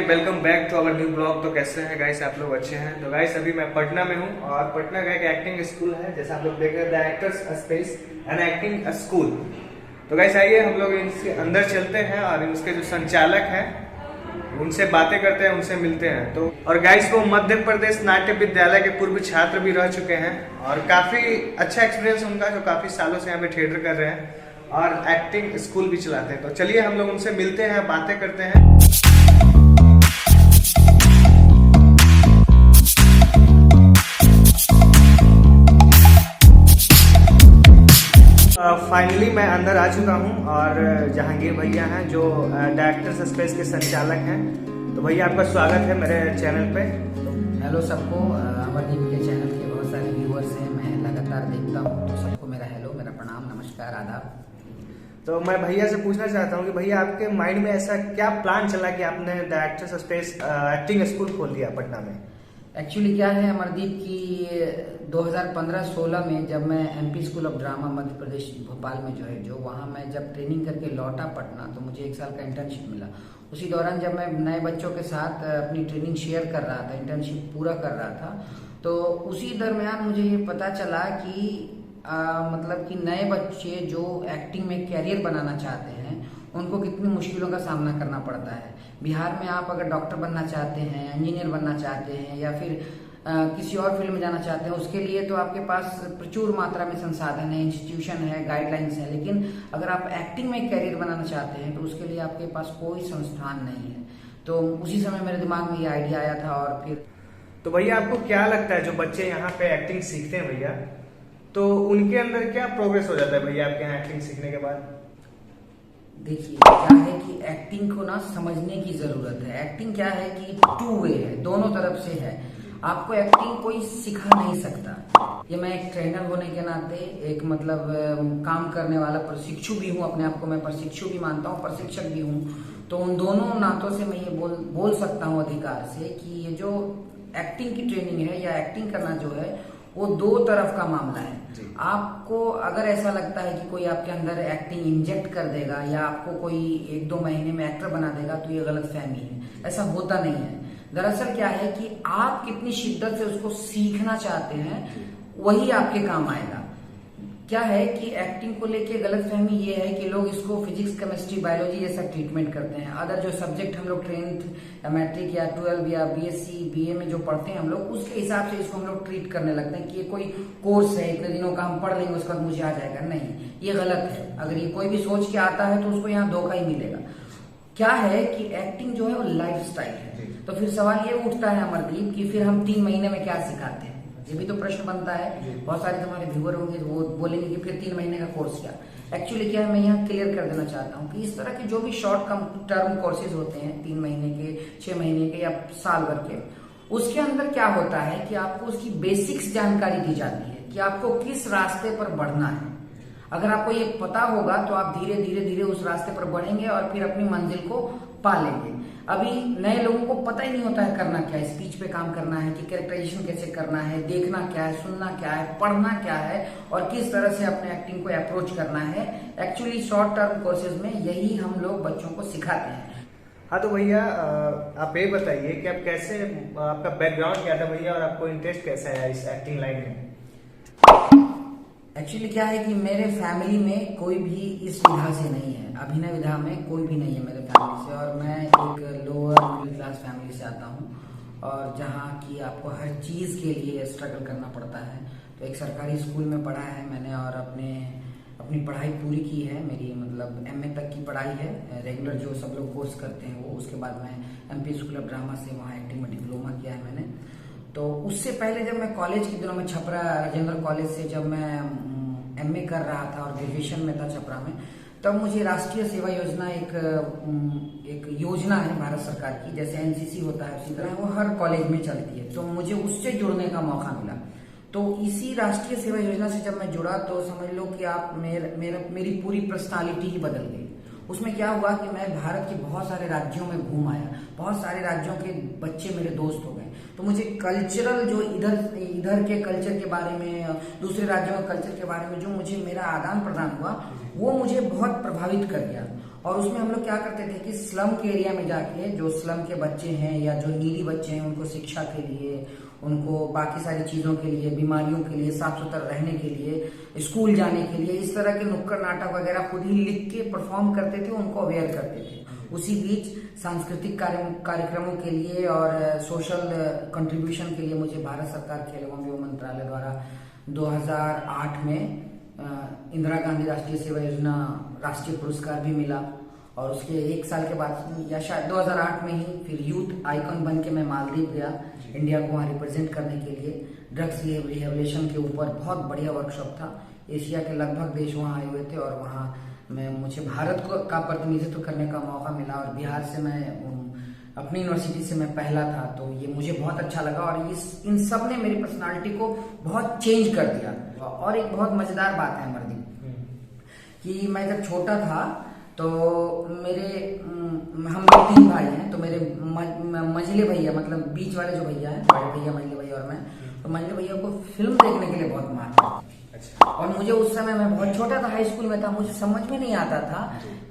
And welcome back to our new blog. तो कैसे हैं गाइस, आप लोग अच्छे हैं? तो गाइस अभी मैं पटना में हूं और पटना का एक एक्टिंग स्कूल है, जैसा आप लोग देख रहे हैं, the actors space and acting school. तो गाइस आइए हम लोग इसके अंदर चलते हैं और इसके जो संचालक हैं उनसे बातें करते हैं, उनसे मिलते हैं। तो और गाइस वो मध्य प्रदेश नाट्य विद्यालय के पूर्व छात्र भी रह चुके हैं और काफी अच्छा एक्सपीरियंस उनका, जो काफी सालों से यहाँ पे थिएटर कर रहे हैं और एक्टिंग स्कूल भी चलाते हैं। तो चलिए हम लोग उनसे मिलते हैं, बातें करते हैं। फाइनली मैं अंदर आ चुका हूं और जहांगीर भैया हैं जो डायरेक्टर्स स्पेस के संचालक हैं। तो भैया आपका स्वागत है मेरे चैनल पे। हेलो सबको, अमरदीप के चैनल के बहुत सारे व्यूअर्स हैं, मैं लगातार देखता हूं, तो सबको मेरा हेलो, मेरा प्रणाम, नमस्कार, आदाब। तो मैं भैया से पूछना चाहता हूं कि भैया आपके माइंड में ऐसा क्या प्लान चला कि आपने डायरेक्टर्स स्पेस एक्टिंग स्कूल खोल दिया पटना में? एक्चुअली क्या है अमरदीप की 2015-16 में जब मैं MP school of drama Madhya Pradesh Bhopal में जो वहाँ मैं जब ट्रेनिंग करके लौटा पटना, तो मुझे 1 साल का इंटर्नशिप मिला। उसी दौरान जब मैं नए बच्चों के साथ अपनी ट्रेनिंग शेयर कर रहा था, इंटर्नशिप पूरा कर रहा था, तो उसी दरमियान मुझे ये पता चला कि मतलब कि नए बच्चे जो एक्टिंग में कैरियर बनाना चाहते हैं उनको कितनी मुश्किलों का सामना करना पड़ता है। बिहार में आप अगर डॉक्टर बनना चाहते हैं, इंजीनियर बनना चाहते हैं या फिर किसी और फील्ड में जाना चाहते हैं, उसके लिए तो आपके पास प्रचुर मात्रा में संसाधन है, इंस्टीट्यूशन है, गाइडलाइंस है। लेकिन अगर आप एक्टिंग में कैरियर बनाना चाहते हैं तो उसके लिए आपके पास कोई संस्थान नहीं है। तो उसी समय मेरे दिमाग में ये आइडिया आया था। और फिर तो भैया आपको क्या लगता है जो बच्चे यहाँ पे एक्टिंग सीखते हैं भैया, तो उनके अंदर क्या प्रोग्रेस हो जाता है भैया आपके यहाँ एक्टिंग सीखने के बाद? देखिए क्या है कि एक्टिंग को ना समझने की जरूरत है। एक्टिंग क्या है कि 2 वे है, दोनों तरफ से है। आपको एक्टिंग कोई सिखा नहीं सकता। ये मैं एक ट्रेनर होने के नाते एक मतलब काम करने वाला प्रशिक्षु भी हूँ, अपने आप को मैं प्रशिक्षु भी मानता हूँ, प्रशिक्षक भी हूँ। तो उन दोनों नातों से मैं ये बोल सकता हूँ अधिकार से कि ये जो एक्टिंग की ट्रेनिंग है या एक्टिंग करना जो है वो 2 तरफ का मामला है। आपको अगर ऐसा लगता है कि कोई आपके अंदर एक्टिंग इंजेक्ट कर देगा या आपको कोई 1-2 महीने में एक्टर बना देगा, तो ये गलतफहमी है। ऐसा होता नहीं है। दरअसल क्या है कि आप कितनी शिद्दत से उसको सीखना चाहते हैं वही आपके काम आएगा। क्या है कि एक्टिंग को लेके गलतफहमी ये है कि लोग इसको फिजिक्स, केमिस्ट्री, बायोलॉजी जैसा ट्रीटमेंट करते हैं। अदर जो सब्जेक्ट हम लोग 10th या मैट्रिक या 12 या बीएससी बीए में जो पढ़ते हैं हम लोग, उसके हिसाब से इसको हम लोग ट्रीट करने लगते हैं कि ये कोई कोर्स है, इतने दिनों का हम पढ़ लेंगे उसके बाद मुझे आ जाएगा। नहीं, ये गलत है। अगर ये कोई भी सोच के आता है तो उसको यहाँ धोखा ही मिलेगा। क्या है कि एक्टिंग जो है वो लाइफ स्टाइल है। तो फिर सवाल ये उठता है अमरदीप कि फिर हम 3 महीने में क्या सिखाते हैं? ये भी तो प्रश्न बनता है। बहुत सारे तुम्हारे व्यूअर होंगे वो बोलेंगे कि फिर 3 महीने का कोर्स क्या? एक्चुअली क्या है, मैं यहाँ क्लियर कर देना चाहता हूँ कि इस तरह के जो भी शॉर्ट टर्म कोर्सेज होते हैं, 3 महीने के, 6 महीने के या साल भर के, उसके अंदर क्या होता है कि आपको उसकी बेसिक्स जानकारी दी जाती है कि आपको किस रास्ते पर बढ़ना है। अगर आपको ये पता होगा तो आप धीरे धीरे उस रास्ते पर बढ़ेंगे और फिर अपनी मंजिल को पा लेंगे। अभी नए लोगों को पता ही नहीं होता है करना क्या है, स्पीच पे काम करना है कि कैरेक्टराइजेशन कैसे करना है, देखना क्या है, सुनना क्या है, पढ़ना क्या है और किस तरह से अपने एक्टिंग को अप्रोच करना है। एक्चुअली शॉर्ट टर्म कोर्सेज में यही हम लोग बच्चों को सिखाते हैं। हाँ तो भैया आप ये बताइए कि आप कैसे, आपका बैकग्राउंड क्या था भैया और आपको इंटरेस्ट कैसा है इस एक्टिंग लाइन में? एक्चुअली क्या है कि मेरे फैमिली में कोई भी इस विधा से नहीं है, अभिनय विधा में कोई भी नहीं है मेरे फैमिली से। और मैं एक लोअर मिडिल क्लास फैमिली से आता हूँ और जहाँ की आपको हर चीज़ के लिए स्ट्रगल करना पड़ता है। तो एक सरकारी स्कूल में पढ़ा है मैंने और अपनी पढ़ाई पूरी की है। मेरी मतलब MA तक की पढ़ाई है, रेगुलर जो सब लोग कोर्स करते हैं वो। उसके बाद मैं MP स्कूल ऑफ ड्रामा से वहाँ एक्टिंग में डिप्लोमा किया है मैंने। तो उससे पहले जब मैं कॉलेज के दिनों में छपरा राजेंद्र कॉलेज से जब मैं MA कर रहा था और ग्रेजुएशन में था छपरा में, तब मुझे राष्ट्रीय सेवा योजना एक योजना है भारत सरकार की, जैसे NCC होता है उसी तरह वो हर कॉलेज में चलती है। तो मुझे उससे जुड़ने का मौका मिला। तो इसी राष्ट्रीय सेवा योजना से जब मैं जुड़ा तो समझ लो कि आप मेरी पूरी पर्सनालिटी ही बदल गई। उसमें क्या हुआ कि मैं भारत के बहुत सारे राज्यों में घूम आया, बहुत सारे राज्यों के बच्चे मेरे दोस्त हो गए, तो मुझे कल्चरल जो इधर के कल्चर के बारे में, दूसरे राज्यों के कल्चर के बारे में जो मुझे मेरा आदान प्रदान हुआ वो मुझे बहुत प्रभावित कर गया। और उसमें हम लोग क्या करते थे कि स्लम के एरिया में जाके जो स्लम के बच्चे हैं या जो नीडी बच्चे हैं उनको शिक्षा के लिए, उनको बाकी सारी चीज़ों के लिए, बीमारियों के लिए, साफ सुथरा रहने के लिए, स्कूल जाने के लिए, इस तरह के नुक्कड़ नाटक वगैरह खुद ही लिख के परफॉर्म करते थे, उनको अवेयर करते थे। उसी बीच सांस्कृतिक कार्यक्रमों के लिए और सोशल कंट्रीब्यूशन के लिए मुझे भारत सरकार खेल एवं युवा मंत्रालय द्वारा 2008 में इंदिरा गांधी राष्ट्रीय सेवा योजना राष्ट्रीय पुरस्कार भी मिला। और उसके एक साल के बाद या शायद 2008 में ही फिर यूथ आइकन बन के मैं मालदीव गया इंडिया को वहाँ रिप्रेजेंट करने के लिए। ड्रग्स रिहेबिलिटेशन के ऊपर बहुत बढ़िया वर्कशॉप था। एशिया के लगभग देश वहाँ आए हुए थे और वहाँ मुझे भारत का प्रतिनिधित्व करने का मौका मिला। और बिहार से मैं अपनी यूनिवर्सिटी से मैं पहला था, तो ये मुझे बहुत अच्छा लगा और इन सब ने मेरी पर्सनालिटी को बहुत चेंज कर दिया। और एक बहुत मजेदार बात है अमरदीप कि मैं जब छोटा था तो हम लोग 3 भाई हैं, तो मेरे मंझले भैया, मतलब बीच वाले जो भैया हैं, बड़े भैया मंझले भैया और मैं, तो मंझले भैया को फिल्म देखने के लिए बहुत मारता। और मुझे उस समय, मैं बहुत छोटा था, हाई स्कूल में था, मुझे समझ में नहीं आता था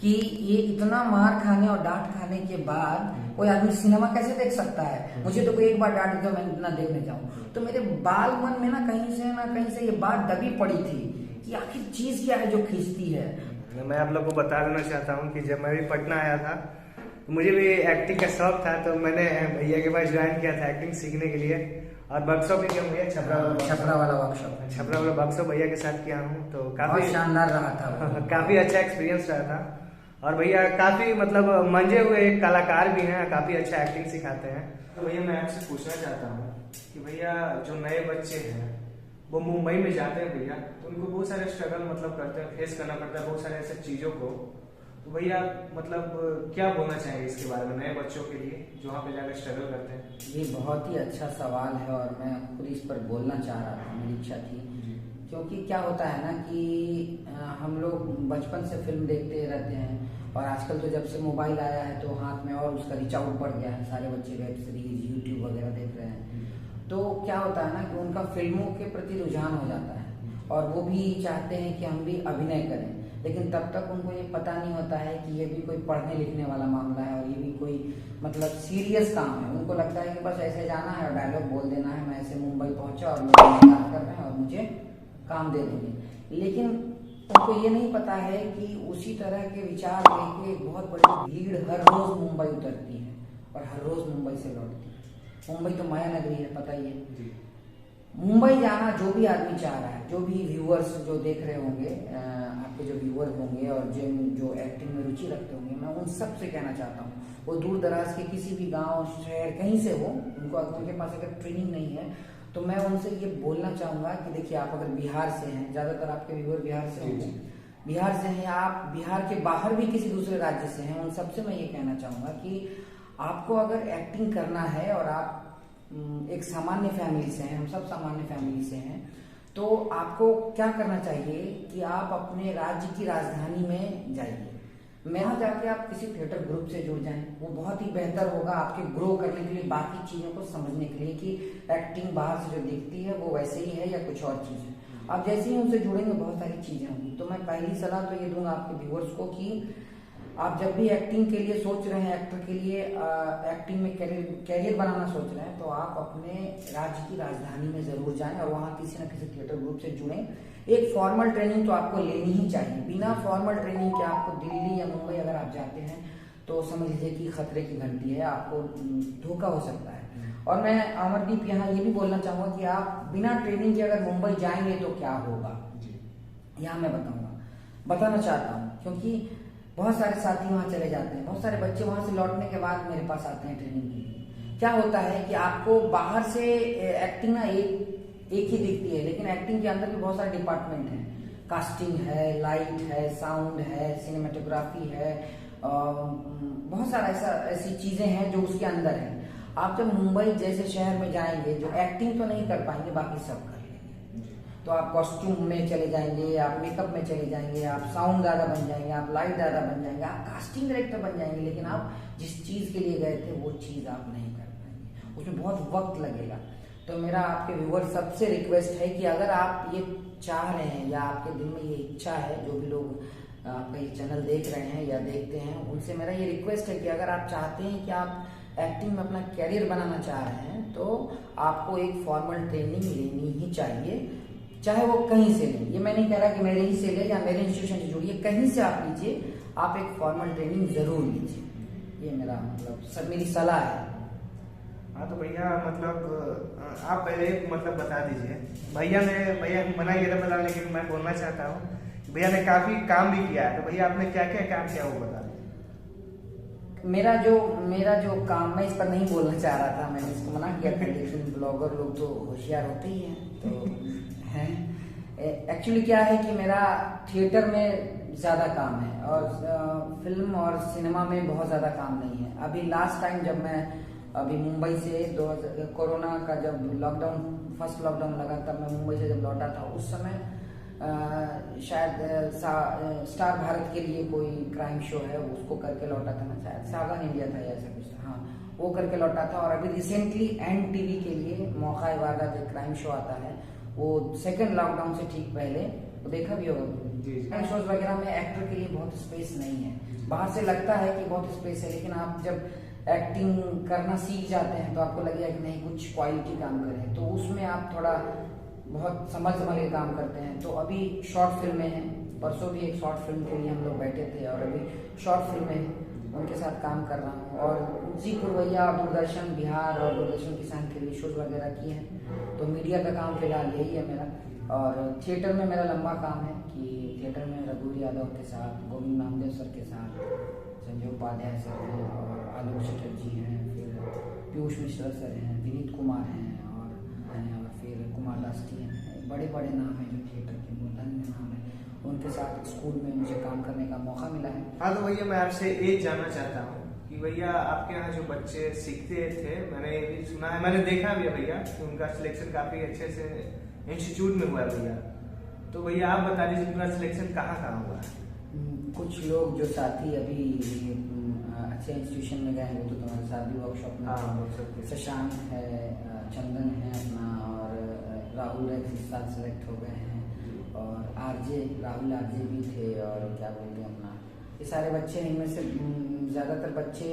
कि ये इतना मार खाने और डांट खाने के बाद कोई आदमी सिनेमा कैसे देख सकता है। मुझे तो कोई एक बार डांट दो, मैं ना देखने जाऊं, तो मेरे बाल मन में ना कहीं से ये बात दबी पड़ी थी कि आखिर चीज क्या है जो खींचती है। मैं आप लोग को बता देना चाहता हूँ कि जब मैं भी पटना आया था तो मुझे भी एक्टिंग का शौक था, तो मैंने भैया के पास ज्वाइन किया था एक्टिंग सीखने के लिए। और वर्कशॉप भी किया भैया, छपरा वाला वर्कशॉप भैया के साथ किया हूँ, तो काफी शानदार रहा था। काफी अच्छा एक्सपीरियंस रहा था। और भैया काफी मतलब मंजे हुए एक कलाकार भी हैं, काफी अच्छा एक्टिंग सिखाते हैं। तो भैया मैं आपसे पूछना चाहता हूँ कि भैया जो नए बच्चे हैं वो मुंबई में जाते हैं भैया, तो उनको बहुत सारे स्ट्रगल मतलब करते हैं, फेस करना पड़ता है बहुत सारे ऐसे चीजों को। तो भैया मतलब क्या बोलना चाहेंगे इसके बारे में नए बच्चों के लिए जो वहाँ पे जाकर स्ट्रगल करते हैं? ये बहुत ही अच्छा सवाल है और मैं खुद इस पर बोलना चाह रहा था, मेरी इच्छा थी। क्योंकि क्या होता है ना कि हम लोग बचपन से फिल्म देखते रहते हैं और आजकल तो जब से मोबाइल आया है तो हाथ में और उसका रिच आउट बढ़ गया है, सारे बच्चे वेब सीरीज, यूट्यूब वगैरह देख रहे हैं। तो क्या होता है ना कि उनका फिल्मों के प्रति रुझान हो जाता है और वो भी चाहते हैं कि हम भी अभिनय करें, लेकिन तब तक उनको ये पता नहीं होता है कि ये भी कोई पढ़ने लिखने वाला मामला है और ये भी कोई मतलब सीरियस काम है। उनको लगता है कि बस ऐसे जाना है और डायलॉग बोल देना है, मैं ऐसे मुंबई पहुंचा और लोग इंतजार कर रहे हैं और मुझे काम दे देंगे। लेकिन उनको ये नहीं पता है कि उसी तरह के विचार लेके एक बहुत बड़ी भीड़ हर रोज मुंबई उतरती है और हर रोज मुंबई से लौटती है। मुंबई तो माया नगरी है, पता ही है। मुंबई जाना जो भी आदमी चाह रहा है, जो भी व्यूअर्स जो देख रहे होंगे, आपके जो व्यूअर होंगे और जो एक्टिंग में रुचि रखते होंगे, मैं उन सब से कहना चाहता हूँ, वो दूर दराज के किसी भी गांव शहर कहीं से हो, उनके पास अगर ट्रेनिंग नहीं है तो मैं उनसे ये बोलना चाहूँगा कि देखिए, आप अगर बिहार से हैं, ज़्यादातर आपके व्यूअर बिहार से होंगे, बिहार से हैं, आप बिहार के बाहर भी किसी दूसरे राज्य से हैं, उन सबसे मैं ये कहना चाहूँगा कि आपको अगर एक्टिंग करना है और आप एक सामान्य फैमिली से हैं, हम सब सामान्य फैमिली से हैं, तो आपको क्या करना चाहिए कि आप अपने राज्य की राजधानी में जाइए। वहाँ जाके आप किसी थिएटर ग्रुप से जुड़ जाएं, वो बहुत ही बेहतर होगा आपके ग्रो करने के लिए, बाकी चीज़ों को समझने के लिए कि एक्टिंग बाहर से जो दिखती है वो वैसे ही है या कुछ और चीज़ है। आप जैसे ही उनसे जुड़ेंगे बहुत सारी चीज़ें होंगी। तो मैं पहली सलाह तो ये दूंगा आपके व्यूअर्स को कि आप जब भी एक्टिंग के लिए सोच रहे हैं, एक्टर के लिए एक्टिंग में कैरियर बनाना सोच रहे हैं, तो आप अपने राज्य की राजधानी में जरूर जाएं और वहाँ किसी न किसी थिएटर ग्रुप से जुड़ें। एक फॉर्मल ट्रेनिंग तो आपको लेनी ही चाहिए। बिना फॉर्मल ट्रेनिंग के आपको दिल्ली या मुंबई अगर आप जाते हैं तो समझ लीजिए कि खतरे की घंटी है, आपको धोखा हो सकता है। और मैं अमरदीप यहाँ ये भी बोलना चाहूँगा कि आप बिना ट्रेनिंग के अगर मुंबई जाएंगे तो क्या होगा, यहाँ मैं बताना चाहता हूँ। क्योंकि बहुत सारे साथी वहाँ चले जाते हैं, बहुत सारे बच्चे वहाँ से लौटने के बाद मेरे पास आते हैं ट्रेनिंग के लिए। क्या होता है कि आपको बाहर से एक्टिंग ना एक ही दिखती है, लेकिन एक्टिंग के अंदर भी बहुत सारे डिपार्टमेंट हैं। कास्टिंग है, लाइट है, साउंड है, सिनेमेटोग्राफी है, बहुत सारा ऐसी चीजें हैं जो उसके अंदर है। आप जब मुंबई जैसे शहर में जाएंगे, जो एक्टिंग तो नहीं कर पाएंगे, बाकी सब कर लेंगे। तो आप कॉस्ट्यूम में चले जाएंगे, आप मेकअप में चले जाएंगे, आप साउंड दादा बन जाएंगे, आप लाइट दादा बन जाएंगे, आप कास्टिंग डायरेक्टर बन जाएंगे, लेकिन आप जिस चीज़ के लिए गए थे वो चीज़ आप नहीं कर पाएंगे, उसमें बहुत वक्त लगेगा। तो मेरा आपके व्यूअर सबसे रिक्वेस्ट है कि अगर आप ये चाह रहे हैं या आपके दिल में ये इच्छा है, जो भी लोग आपका ये चैनल देख रहे हैं या देखते हैं, उनसे मेरा ये रिक्वेस्ट है कि अगर आप चाहते हैं कि आप एक्टिंग में अपना कैरियर बनाना चाह रहे हैं तो आपको एक फॉर्मल ट्रेनिंग लेनी ही चाहिए, चाहे वो कहीं से लें। ये मैं नहीं कह रहा कि मेरे ही से ले या मेरे इंस्टीट्यूशन से जुड़िए, कहीं से आप लीजिए, आप एक फॉर्मल ट्रेनिंग जरूर लीजिए। ये मेरा मतलब सब मेरी सलाह है। हाँ तो भैया मतलब आप पहले मतलब बता दीजिए, भैया मना किया था बता, लेकिन मैं बोलना चाहता हूँ भैया ने काफी काम भी किया है, तो भैया आपने क्या क्या काम किया वो बता दीजिए। मेरा जो काम, मैं इस पर नहीं बोलना चाह रहा था, मैंने इसको मना किया था, लेकिन ब्लॉगर लोग तो होशियार होते ही हैं, तो हैं। एक्चुअली क्या है कि मेरा थिएटर में ज़्यादा काम है और फिल्म और सिनेमा में बहुत ज़्यादा काम नहीं है। अभी लास्ट टाइम जब मैं अभी मुंबई से कोरोना का जब फर्स्ट लॉकडाउन लगा, तब मैं मुंबई से जब लौटा था, उस समय शायद स्टार भारत के लिए कोई क्राइम शो है, उसको करके लौटा था मैं, शायद सावधान इंडिया था या ऐसा कुछ था, हाँ वो करके लौटा था। और अभी रिसेंटली NTV के लिए मौका वारदात जो क्राइम शो आता है, वो सेकंड लॉकडाउन से ठीक पहले, वो देखा भी होगा। क्राइम शोज वगैरह में एक्टर के लिए बहुत स्पेस नहीं है, बाहर से लगता है कि बहुत स्पेस है, लेकिन आप जब एक्टिंग करना सीख जाते हैं तो आपको लगेगा कि नहीं, कुछ क्वालिटी काम करें, तो उसमें आप थोड़ा बहुत समझ के काम करते हैं। तो अभी शॉर्ट फिल्में हैं, परसों भी एक शॉर्ट फिल्म के लिए हम लोग बैठे थे, और अभी शॉर्ट फिल्में उनके साथ काम कर रहा हूँ। और जी भैया दूरदर्शन बिहार और दूरदर्शन किसान के लिए शोज वगैरह किए हैं, तो मीडिया का काम फिलहाल यही है मेरा। और थिएटर में मेरा लंबा काम है कि थिएटर में रघु यादव के साथ, गोविंद नामदेव सर के साथ, संजय उपाध्याय सर हैं, और आलोक चटर्जी हैं, फिर पीयूष मिश्रा सर हैं, विनीत कुमार हैं, और फिर कुमार दास टी हैं, बड़े बड़े नाम हैं जो थिएटर के मूर्धन्य नाम है, उनके साथ स्कूल में मुझे काम करने का मौका मिला है। हाँ तो भैया मैं आपसे एक जानना चाहता हूँ कि भैया आपके यहाँ जो बच्चे सीखते थे, मैंने ये भी सुना है, मैंने देखा भी है भैया कि उनका सिलेक्शन काफी अच्छे से इंस्टीट्यूट में हुआ है भैया, तो भैया आप बता दीजिए उनका सिलेक्शन कहाँ हुआ है। कुछ लोग जो साथी अभी अच्छे इंस्टीट्यूशन में गए हैं, वो तो तुम्हारे साथ भी वर्कशॉप में, शशांक है, चंदन है अपना, और राहुल इस साल सेलेक्ट हो गए हैं, और राहुल आरजे भी थे, और क्या बोलते हैं अपना, ये सारे बच्चे, इनमें से ज़्यादातर बच्चे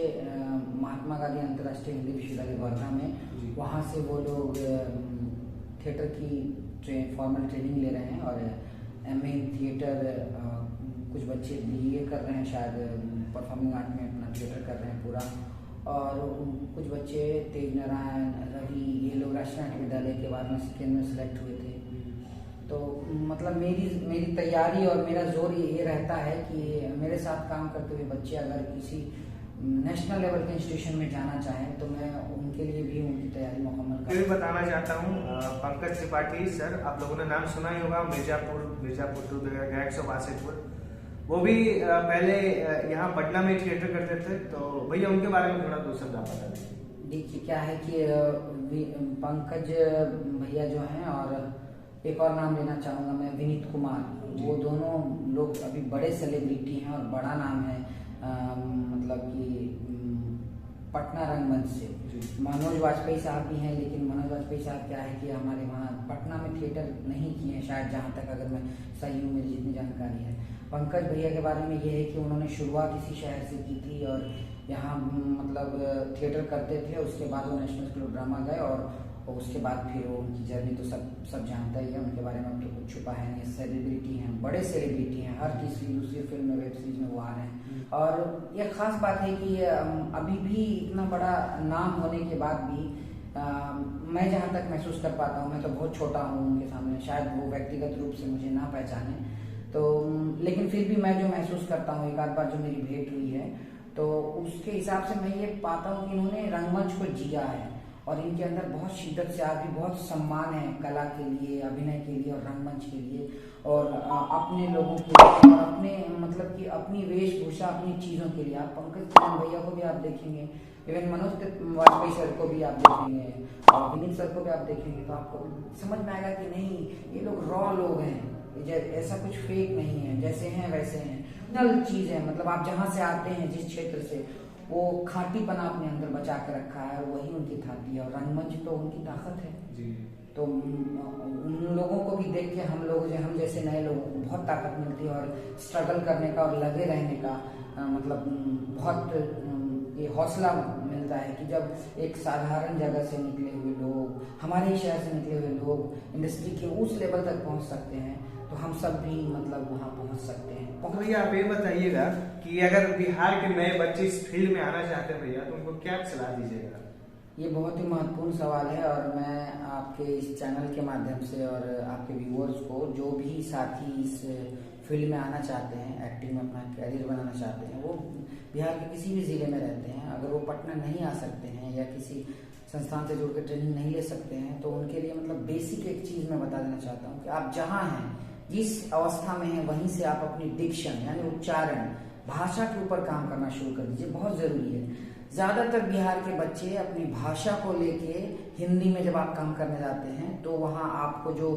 महात्मा गांधी अंतर्राष्ट्रीय हिंदी विश्वविद्यालय वर्धा में, वहाँ से वो लोग थिएटर की फॉर्मल ट्रेनिंग ले रहे हैं, और MA इन थिएटर, कुछ बच्चे BA कर रहे हैं, शायद परफॉर्मिंग आर्ट में अपना थिएटर कर रहे हैं पूरा, और कुछ बच्चे तेज नारायण, रवि, ये लोग राष्ट्रीय नाट्य विद्यालय के वाराणसी केंद्र में सेलेक्ट हुए थे। तो मतलब मेरी तैयारी और मेरा जोर ये रहता है कि मेरे साथ काम करते हुए बच्चे अगर किसी नेशनल लेवल के इंस्टीट्यूशन में जाना चाहें, तो मैं उनके लिए भी उनकी तैयारी मुकम्मल मैं भी बताना चाहता हूँ, पंकज त्रिपाठी सर, आप लोगों ने नाम सुना ही होगा, मिर्जापुर टू गया 162, वो भी पहले यहाँ पटना में थिएटर करते थे, तो भैया उनके बारे में थोड़ा दो शब्द आप बता दीजिए। देखिए क्या है कि पंकज भैया जो हैं, और एक और नाम लेना चाहूँगा मैं, विनीत कुमार, वो दोनों लोग अभी बड़े सेलिब्रिटी हैं और बड़ा नाम है, मतलब कि पटना रंगमंच से। मनोज वाजपेयी साहब भी हैं, लेकिन मनोज वाजपेयी साहब क्या है कि हमारे वहाँ पटना में थिएटर नहीं किए हैं शायद, जहाँ तक अगर मैं सही हूँ, मेरी जितनी जानकारी है। पंकज भैया के बारे में ये है कि उन्होंने शुरुआत इसी शहर से की थी, और यहाँ मतलब थिएटर करते थे, उसके बाद वो नेशनल स्कूल ऑफ ड्रामा गए, और उसके बाद फिर वो उनकी जर्नी तो सब जानता ही है, उनके बारे में अब तो कुछ छुपा है नहीं, सेलिब्रिटी हैं, बड़े सेलिब्रिटी हैं, हर तीसरी दूसरी फिल्म में, वेब सीरीज में वो आ रहे हैं। और ये खास बात है कि अभी भी इतना बड़ा नाम होने के बाद भी मैं जहाँ तक महसूस कर पाता हूँ, मैं तो बहुत छोटा हूँ उनके सामने, शायद वो व्यक्तिगत रूप से मुझे ना पहचाने, तो लेकिन फिर भी मैं जो महसूस करता हूँ, एक आध बार जो मेरी भेंट हुई है, तो उसके हिसाब से मैं ये पाता हूँ कि इन्होंने रंगमंच को जिया है, और इनके अंदर बहुत शिद्दत से आज भी बहुत सम्मान है कला के लिए, अभिनय के लिए और रंगमंच के लिए, और अपने लोगों के लिए और अपने मतलब कि अपनी वेशभूषा अपनी चीज़ों के लिए। आप पंकज त्रिपाठी भैया को भी आप देखेंगे, इवन मनोज वाजपेयी सर को भी आप देखेंगे और विनीत सर को भी आप देखेंगे, तो आपको समझ में आएगा कि नहीं, ये लोग रॉ लोग हैं, ऐसा कुछ फेक नहीं है, जैसे हैं वैसे हैं। नल चीज़ है, मतलब आप जहाँ से आते हैं जिस क्षेत्र से, वो खाटीपना अपने अंदर बचा के रखा है, वही उनकी थाती है और रंगमंच तो उनकी ताकत है जी। तो उन लोगों को भी देख के हम जैसे नए लोगों को बहुत ताकत मिलती है और स्ट्रगल करने का और लगे रहने का मतलब बहुत ये हौसला मिलता है कि जब एक साधारण जगह से निकले हुए लोग, हमारे ही शहर से निकले हुए लोग इंडस्ट्री के उस लेवल तक पहुंच सकते हैं, तो हम सब भी मतलब वहाँ पहुंच सकते हैं। तो भैया आप ये बताइएगा कि अगर बिहार के नए बच्चे इस फील्ड में आना चाहते हैं भैया, तो उनको क्या सलाह दीजिएगा? ये बहुत ही महत्वपूर्ण सवाल है और मैं आपके इस चैनल के माध्यम से और आपके व्यूअर्स को, जो भी साथी इस फील्ड में आना चाहते हैं, एक्टिंग में अपना कैरियर बनाना चाहते हैं, वो बिहार के किसी भी ज़िले में रहते हैं, अगर वो पटना नहीं आ सकते हैं या किसी संस्थान से जुड़ के ट्रेनिंग नहीं ले सकते हैं, तो उनके लिए मतलब बेसिक एक चीज़ मैं बता देना चाहता हूँ कि आप जहाँ हैं, जिस अवस्था में हैं, वहीं से आप अपनी डिक्शन यानी उच्चारण, भाषा के ऊपर काम करना शुरू कर दीजिए। बहुत ज़रूरी है। ज़्यादातर बिहार के बच्चे अपनी भाषा को लेके हिंदी में जब आप काम करने जाते हैं, तो वहाँ आपको जो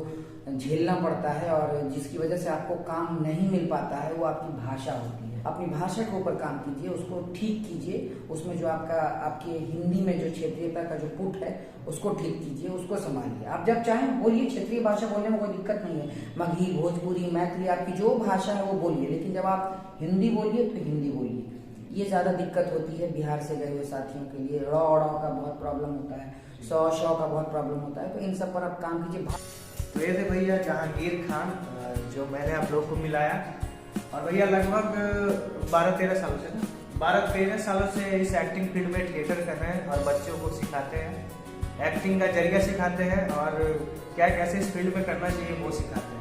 झेलना पड़ता है और जिसकी वजह से आपको काम नहीं मिल पाता है, वो आपकी भाषा होती है। अपनी भाषा के ऊपर काम कीजिए, उसको ठीक कीजिए, उसमें जो आपके हिंदी में जो क्षेत्रीयता का जो पुट है, उसको ठीक कीजिए, उसको संभालिए। आप जब चाहें बोलिए, क्षेत्रीय भाषा बोलने में कोई दिक्कत नहीं है, मगही, भोजपुरी, मैथिली, आपकी जो भाषा है वो बोलिए, लेकिन जब आप हिंदी बोलिए तो हिंदी बोलिए। ये ज़्यादा दिक्कत होती है बिहार से गए हुए साथियों के लिए। रॉ का बहुत प्रॉब्लम होता है, शॉ का बहुत प्रॉब्लम होता है, तो इन सब पर आप काम कीजिए। तो ये थे भैया जहांगीर खान, जो मैंने आप लोग को मिलाया, और भैया लगभग 12-13 सालों से 12-13 सालों से इस एक्टिंग फील्ड में थिएटर कर रहे हैं और बच्चों को सिखाते हैं, एक्टिंग का जरिया सिखाते हैं और क्या कैसे इस फील्ड में करना चाहिए वो सिखाते हैं।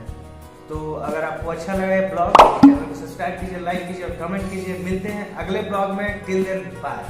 तो अगर आपको अच्छा लगा ब्लॉग, चैनल को सब्सक्राइब कीजिए, लाइक कीजिए और कमेंट कीजिए। मिलते हैं अगले ब्लॉग में। Till then bye.